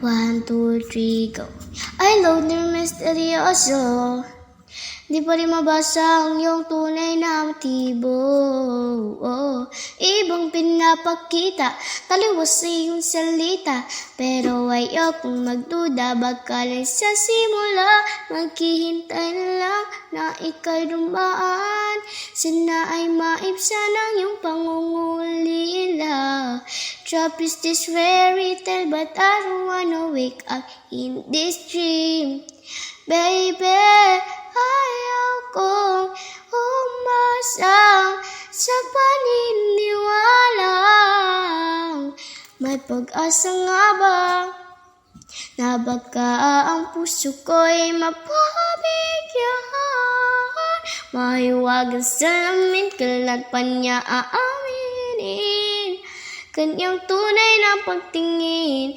1, 2, 3, go. I love the misteryoso. Di pa rin mabasa ang iyong tunay na motibo. Ibang pinapakita, taliwas sa iyong salita. Pero ayokong magduda, baka lang sa simula. Maghihintay na lang na ika'y dumaan. Sana ay maibsan ang iyong pangungulila. Trap is this fairy tale, but I don't wanna wake up in this dream. Baby, ayaw kong umasang sa paniniwalang may pag-asa nga ba na baka ang puso ko'y mapabigyan. Mahiwagang salamin, kailan pa niya aaminin kanyang tunay na pagtingin.